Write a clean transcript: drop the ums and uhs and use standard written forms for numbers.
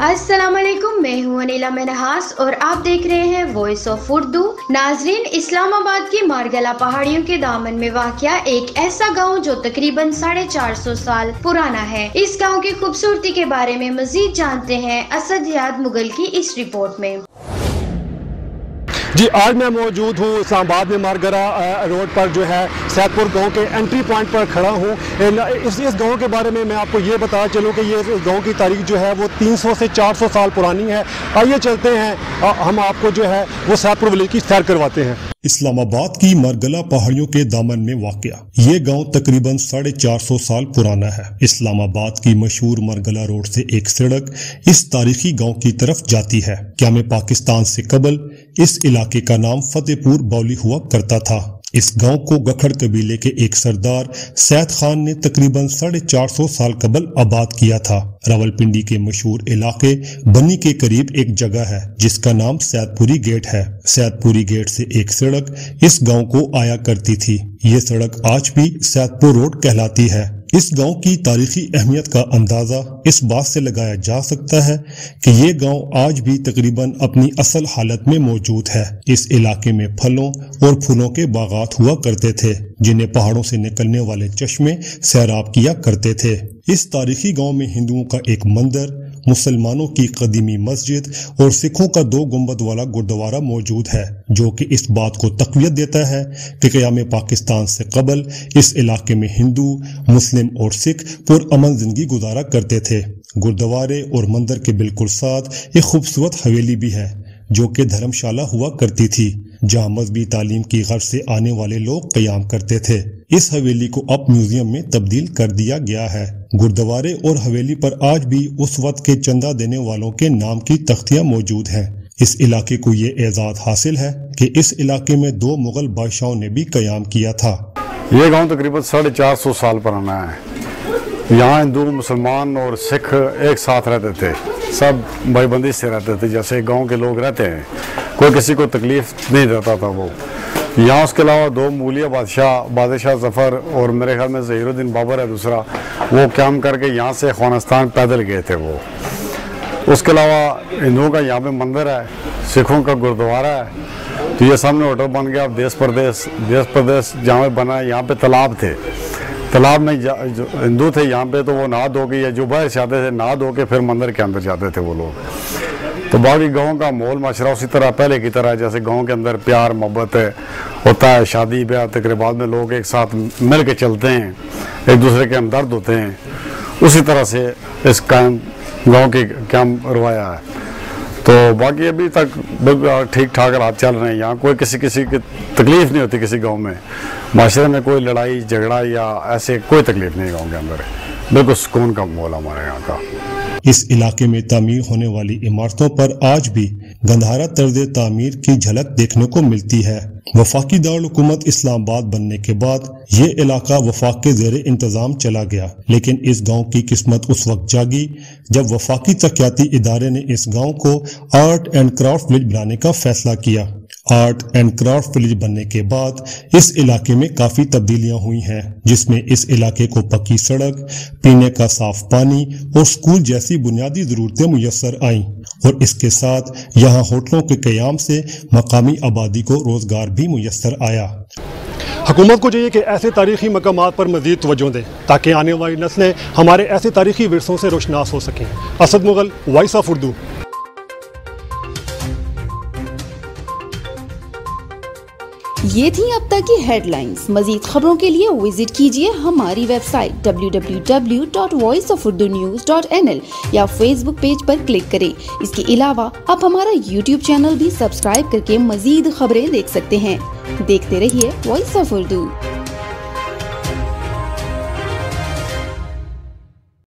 अस्सलाम वालेकुम, मैं हूँ अनिला मनहास और आप देख रहे हैं वॉइस ऑफ उर्दू। नाजरीन, इस्लामाबाद की मारगला पहाड़ियों के दामन में वाक़या एक ऐसा गांव जो तकरीबन 450 साल पुराना है। इस गांव की खूबसूरती के बारे में मजीद जानते हैं असद याद मुगल की इस रिपोर्ट में। जी, आज मैं मौजूद हूँ इस्लामाबाद में मारगला रोड पर जो है सैदपुर गांव के एंट्री पॉइंट पर खड़ा हूँ। इस गांव के बारे में मैं आपको ये बताना चलूँ कि ये गांव की तारीख जो है वो 300 से 400 साल पुरानी है। आइए चलते हैं, हम आपको जो है वो सैदपुर विलेज की सैर करवाते हैं। इस्लामाबाद की मारगला पहाड़ियों के दामन में वाक़या ये गांव तकरीबन 450 साल पुराना है। इस्लामाबाद की मशहूर मारगला रोड से एक सड़क इस तारीखी गांव की तरफ जाती है। क़याम पाकिस्तान से कबल इस इलाके का नाम फतेहपुर बावली हुआ करता था। इस गांव को गखड़ कबीले के एक सरदार सैद खान ने तकरीबन 450 साल कबल आबाद किया था। रावलपिंडी के मशहूर इलाके बनी के करीब एक जगह है जिसका नाम सैदपुरी गेट है। सैदपुरी गेट से एक सड़क इस गांव को आया करती थी। ये सड़क आज भी सैदपुर रोड कहलाती है। इस गांव की तारीखी अहमियत का अंदाजा इस बात से लगाया जा सकता है कि ये गांव आज भी तकरीबन अपनी असल हालत में मौजूद है। इस इलाके में फलों और फूलों के बागात हुआ करते थे जिन्हें पहाड़ों से निकलने वाले चश्मे सैराब किया करते थे। इस तारीखी गांव में हिंदुओं का एक मंदिर, मुसलमानों की कदीमी मस्जिद और सिखों का 2 गुंबद वाला गुरुद्वारा मौजूद है, जो कि इस बात को तक़वियत देता है कि क़याम पाकिस्तान से कबल इस इलाके में हिंदू, मुस्लिम और सिख पुरअमन जिंदगी गुजारा करते थे। गुरुद्वारे और मंदिर के बिल्कुल साथ एक खूबसूरत हवेली भी है जो कि धर्मशाला हुआ करती थी, जहां मजहबी तालीम की गर्ज से आने वाले लोग क़याम करते थे। इस हवेली को अब म्यूजियम में तब्दील कर दिया गया है। गुरुद्वारे और हवेली पर आज भी उस वक्त के चंदा देने वालों के नाम की तख्तियां मौजूद हैं। इस इलाके को ये एजाज हासिल है कि इस इलाके में 2 मुगल बादशाहों ने भी क़याम किया था। ये गांव तकरीबन 450 साल पुराना है। यहाँ हिंदू, मुसलमान और सिख एक साथ रहते थे, सब भाईबंदी से रहते थे, जैसे गांव के लोग रहते हैं। कोई किसी को तकलीफ नहीं देता था वो। यहाँ उसके अलावा 2 मूलिया बादशाह ज़फ़र और मेरे ख्याल में ज़हीरुद्दीन बाबर है दूसरा, वो क़याम करके यहाँ से अफ़गानिस्तान पैदल गए थे वो। उसके अलावा हिंदुओं का यहाँ पे मंदिर है, सिखों का गुरुद्वारा है। तो ये सामने होटल बन गया। अब देश प्रदेश जहाँ पे बना है, यहाँ पे तालाब थे। तालाब में जो हिंदू थे यहाँ पे, तो वो नहा धो के, या जो बाहर से आते थे नहा धो के फिर मंदिर के अंदर जाते थे वो लोग। तो बाकी गांव का माहौल माशरा उसी तरह पहले की तरह, जैसे गांव के अंदर प्यार मोहब्बत होता है, शादी ब्याह तकरीबात में लोग एक साथ मिल के चलते हैं, एक दूसरे के हमदर्द होते हैं, उसी तरह से इस गांव की काम रवाया है। तो बाकी अभी तक बिल्कुल ठीक ठाक हालात चल रहे हैं। यहाँ कोई किसी की तकलीफ नहीं होती। किसी गांव में माशरे में कोई लड़ाई झगड़ा या ऐसे कोई तकलीफ नहीं गांव के अंदर। बिल्कुल सुकून का माहौल हमारे यहाँ का। इस इलाके में तामीर होने वाली इमारतों पर आज भी गंधारा तर्ज तामीर की झलक देखने को मिलती है। वफाकी दारुल हुकूमत इस्लामाबाद बनने के बाद ये इलाका वफाक के ज़ेरे इंतजाम चला गया, लेकिन इस गांव की किस्मत उस वक्त जागी जब वफाकी तरक्याती इदारे ने इस गांव को आर्ट एंड क्राफ्ट विलेज बनाने का फैसला किया। आर्ट एंड क्राफ्ट विलेज बनने के बाद इस इलाके में काफी तब्दीलियां हुई हैं, जिसमें इस इलाके को पक्की सड़क, पीने का साफ पानी और स्कूल जैसी बुनियादी जरूरतें मुयस्सर आईं, और इसके साथ यहाँ होटलों के क़याम से मकामी आबादी को रोजगार भी मुयस्सर आया। हुकूमत को चाहिए कि ऐसे तारीखी मकामात पर मज़ीद तवज्जो दें ताकि आने वाली नस्लें हमारे ऐसे तारीखी विरसों से रोशनास हो सकें। Asad Mughal, voice of Urdu. ये थी अब तक की हेडलाइंस। मजीद खबरों के लिए विजिट कीजिए हमारी वेबसाइट www.voiceofurdunews.nl या फेसबुक पेज पर क्लिक करें। इसके अलावा आप हमारा यूट्यूब चैनल भी सब्सक्राइब करके मजीद खबरें देख सकते हैं। देखते रहिए वॉइस ऑफ उर्दू।